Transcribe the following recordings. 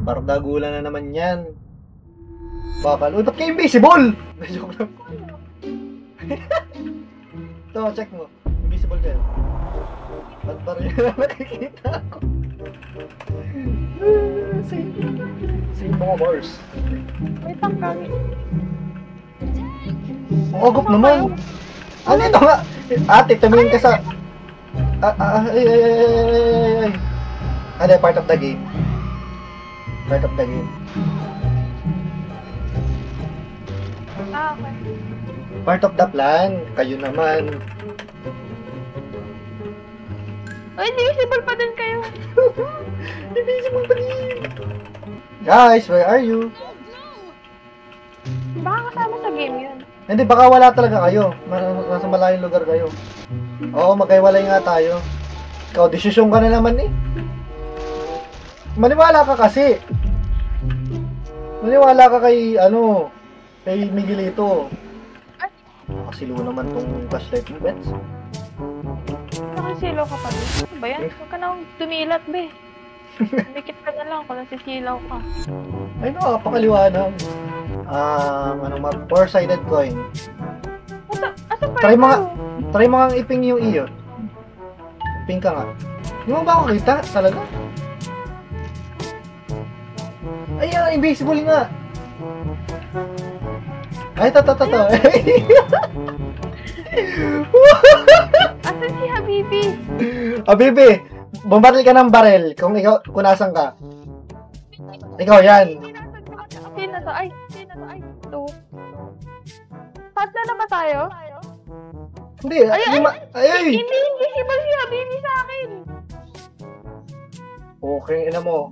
Bardagulan na naman yan. Bakal. Uy, ba't kayo invisible? Joke lang. Ito, check mo. Invisible ka yan. Ba't ba rin na nakikita ako? Same mga bars. May tangkang. Ang agop naman. Ano ito nga? Ate, tumingin ka sa... Ay. Ano, part of the game. Part of the game. Okay. Part of the plan. Kayo naman. Ay, invisible pa din kayo. Invisible pa din. Guys, where are you? Baka kasama sa game yun. Hindi, baka wala talaga kayo. Nasa malayong lugar kayo. Oo, magkaiwalay nga tayo. Ikaw, desisyon ka na naman eh. Maniwala ka kasi. Maniwala ka kay, kay Miguelito. Nakasilo naman tong flashlight mo, Bets. Nakasilo ka pa din. Ano ba yan? Huwag ka na tumilat, be. Dikit ka na lang kung nasisilaw ka. Ay, napakaliwanag. Four-sided coin. Asa pa Try mo nga iping yung iyo. Iping ka nga. Hindi mo ba ako kita? Talaga? Ay, invisible nga. Ay, to. Asan si Habibi? Habibi, bumaril ka ng barel kung nasan ka. Ikaw yan. Sino to? Ay, ito. Tatlo na ba tayo? Hindi, ay. Hindi invisible si Habibi sa akin. Okay, ina mo.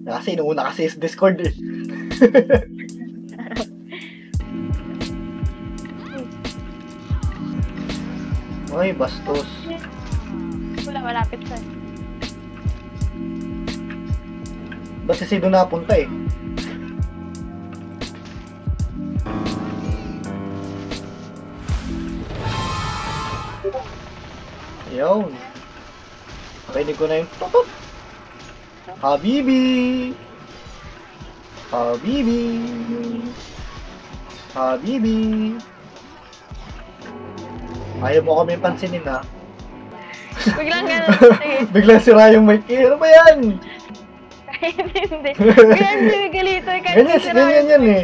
Kasi inuuna kasi sa Discord eh. Ay, bastos. Wala, malapit siya. Basta si doon napunta eh. Ayun. Pakinig ko na yung tutok. Habibi! Ayaw mo kami pansinin ha? Biglang gano'n. Biglang sira yung mic. Ano ba yan? Hindi. Biglang sinigalito. Ganyan yan eh.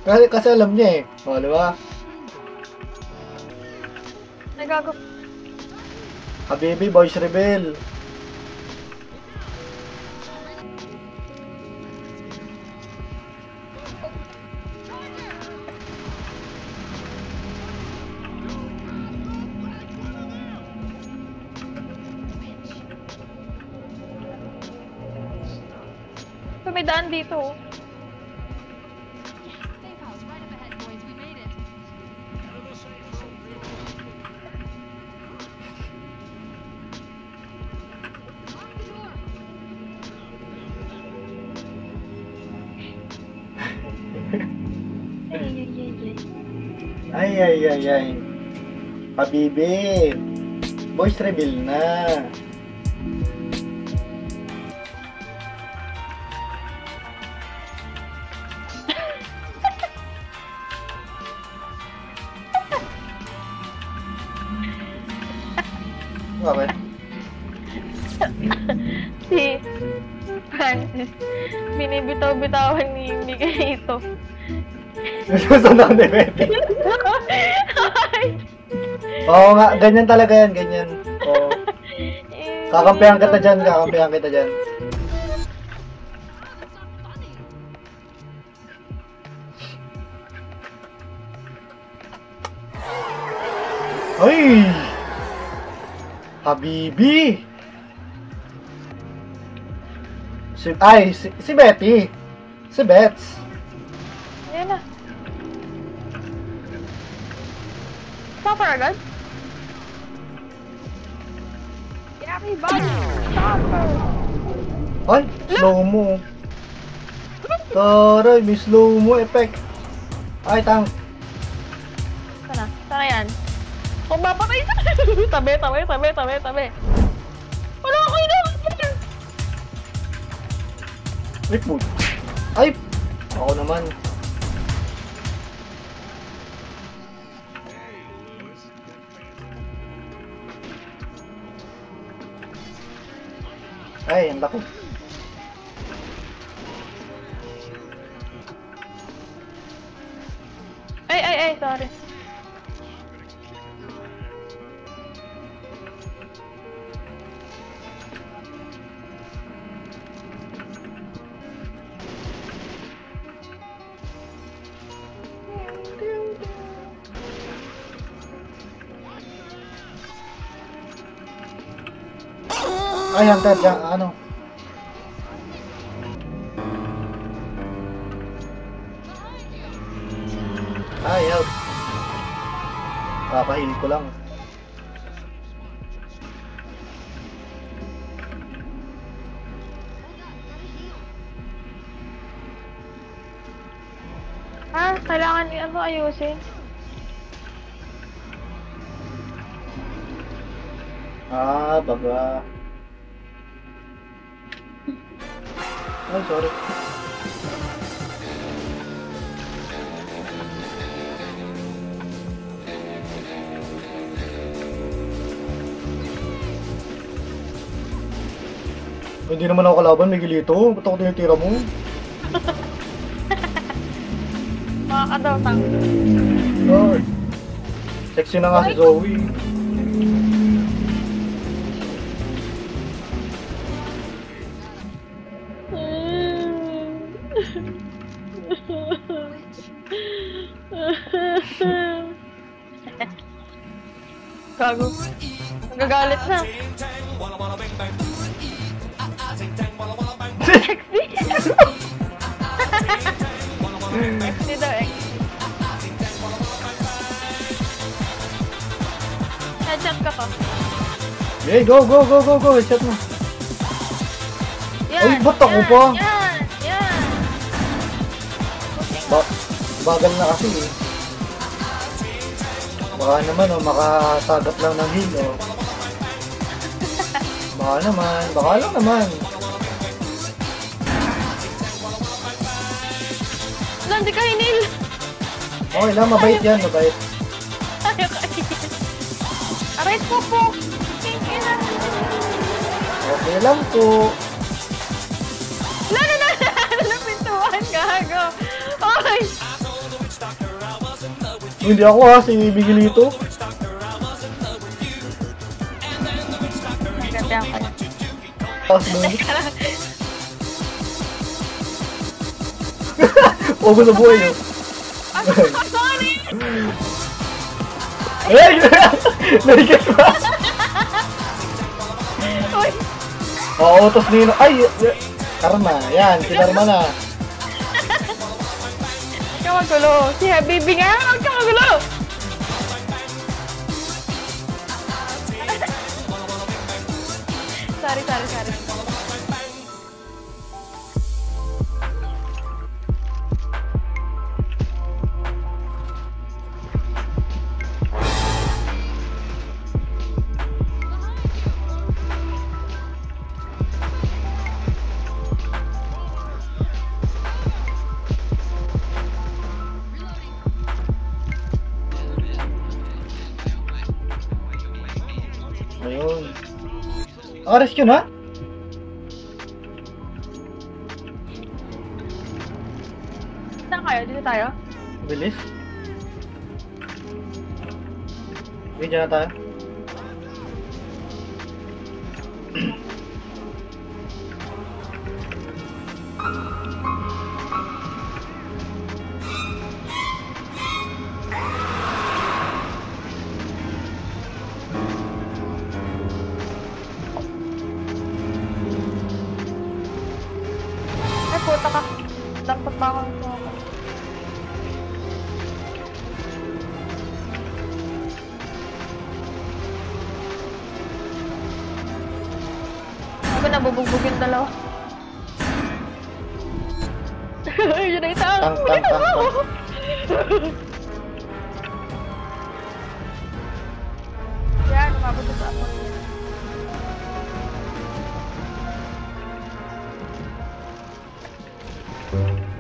Kasi alam niya eh. O, diba? Nagagap. Habibi, Boys Rebel. So, may daan dito. Ay. Habibi. Boys Rebel na. Bakit? Si Francis, binibitaw-bitawan ni Miguelito. Nasusunod ako ni Betty. Oo nga, ganyan talaga yan, ganyan. Oo. Kakampihan kita dyan. Ay! Habibi! Si Betty! Si Bets! Ayan na. Stopper agad? Yaki ba? Stopper! Ay! Slow mo! Taray! May slow mo effect! Ay, tank! Sana yan. Kung mapatay sa... Tabi. Wala ako inabot mo. Ay, po. Ay! Ako naman. Ay, ang laki. Ay, sorry. Ay, hunter, dyan, ano? Ay, help. Kakahil ko lang. Kailangan ano ayusin. Baga. Ay, sorry. Hindi naman ako kalaban, may gilito. Ba't ako tinitira mo? Makakadaw tang. Ay. Sexy na nga si Zoe. Gago. Nagagalit na. Sexy. Sexy daw eh. Headshot ka pa. Hey, go! Headshot mo. Yan. Ay, ba't ako pa? Yan. Bagal na kasi eh. Baka naman makasagat lang ng heal Baka lang naman. Hindi ka hinil. Okay lang, mabait yan, mabait. Ayaw ka hinil. Aray po. Okay lang po. Napintuan, gago. Okay. Hindi ako si Miguelito. Nagandang ka. Tapos doon. Ogo sa buhay yun. Sorry! Hey! Narikat pa! Uy! Oo, tapos nino. Ay! Karma. Yan, si Karma na. Huwag ka magulo. Si Habibi nga, huwag ka magulo! Sorry. Ayun. Rescue na? Saan kayo? Dito tayo? Bilis. Okay, dyan na tayo. Ay, puta ka. Dapat pa ako nito ako. Sabi nabubugbog yung dalawa. Yun na itang. Tang. umabot sa ako niya.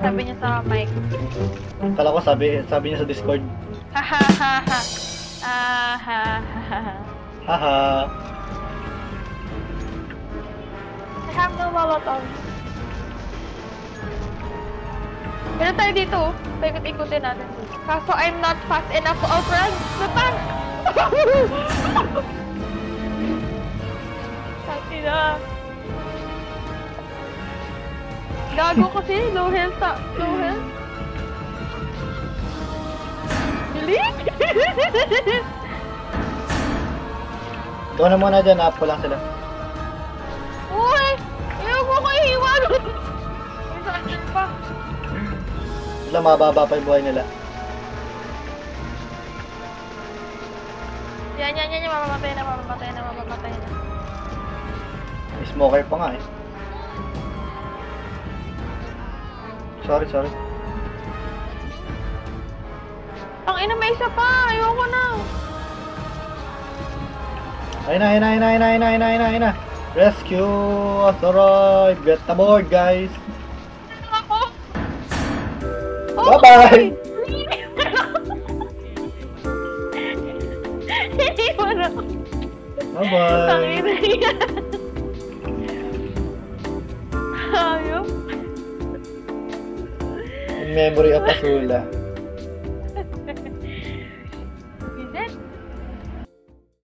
Sabi niya sa mic. Kala ko sabi niya sa Discord. Hahaha. Ahahaha. Haha. I have no molotov. Pero tayo dito, paikot-ikutin natin. Kaso I'm not fast enough to outrun the tank! Sabi na. Gago kasi, low health. Low health. Bilik! Ikaw na muna dyan, up ko lang sila. Uy! Ayaw mo ko ihiwan! May charger pa. Sila mababa pa yung buhay nila. Yan. Mamamatay na. May smoker pa nga eh. Sorry. Ang ina, may isa pa! Ayoko na! Ayun na. Rescue us, alright. Get aboard, guys. Ako! Bye-bye! Iwan ako. Bye-bye. Tangina yan. Hayop. Memory of Azula.